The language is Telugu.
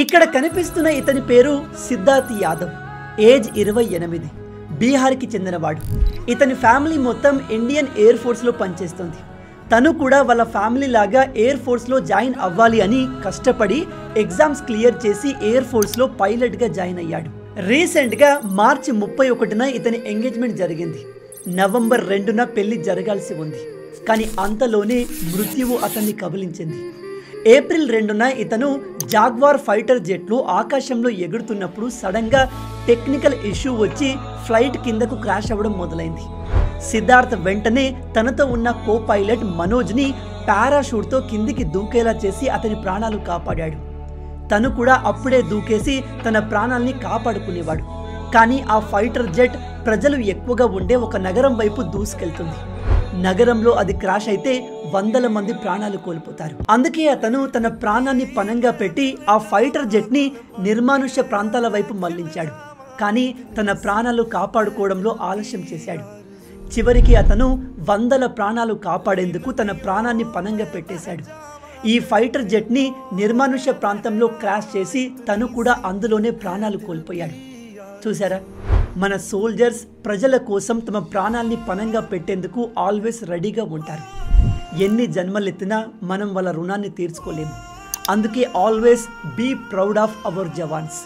ఇక్కడ కనిపిస్తున్న ఇతని పేరు సిద్ధార్థ్ యాదవ్. ఏజ్ 28, బీహార్కి చెందినవాడు. ఇతని ఫ్యామిలీ మొత్తం ఇండియన్ ఎయిర్ ఫోర్స్లో పనిచేస్తుంది. తను కూడా వాళ్ళ ఫ్యామిలీ లాగా ఎయిర్ ఫోర్స్లో జాయిన్ అవ్వాలి అని కష్టపడి ఎగ్జామ్స్ క్లియర్ చేసి ఎయిర్ ఫోర్స్లో పైలట్గా జాయిన్ అయ్యాడు. రీసెంట్గా మార్చి 31న ఇతని ఎంగేజ్మెంట్ జరిగింది. నవంబర్ 2న పెళ్లి జరగాల్సి ఉంది. కానీ అంతలోనే మృత్యువు అతన్ని కబలించింది. ఏప్రిల్ 2న ఇతను జాగ్వార్ ఫైటర్ జెట్లు ఆకాశంలో ఎగురుతున్నప్పుడు సడన్గా టెక్నికల్ ఇష్యూ వచ్చి ఫ్లైట్ కిందకు క్రాష్ అవ్వడం మొదలైంది. సిద్ధార్థ్ వెంటనే తనతో ఉన్న కో పైలట్ మనోజ్ని పారాషూట్తో కిందికి దూకేలా చేసి అతని ప్రాణాలు కాపాడాడు. తను కూడా అప్పుడే దూకేసి తన ప్రాణాల్ని కాపాడుకునేవాడు. కానీ ఆ ఫైటర్ జెట్ ప్రజలు ఎక్కువగా ఉండే ఒక నగరం వైపు దూసుకెళ్తుంది. నగరంలో అది క్రాష్ అయితే 100 మంది ప్రాణాలు కోల్పోతారు. అందుకే అతను తన ప్రాణాన్ని పణంగా పెట్టి ఆ ఫైటర్ జెట్ని నిర్మానుష్య ప్రాంతాల వైపు మళ్లించాడు. కానీ తన ప్రాణాలు కాపాడుకోవడంలో ఆలస్యం చేశాడు. చివరికి అతను 100 ప్రాణాలు కాపాడేందుకు తన ప్రాణాన్ని పణంగా పెట్టేశాడు. ఈ ఫైటర్ జెట్ని నిర్మానుష్య ప్రాంతంలో క్రాష్ చేసి తను కూడా అందులోనే ప్రాణాలు కోల్పోయాడు. చూసారా, మన సోల్జర్స్ ప్రజల కోసం తమ ప్రాణాల్ని పణంగా పెట్టేందుకు ఆల్వేస్ రెడీగా ఉంటారు. ఎన్ని జన్మలెత్తినా మనం వాళ్ళ రుణాన్ని తీర్చుకోలేము. అందుకే always be proud of our jawans.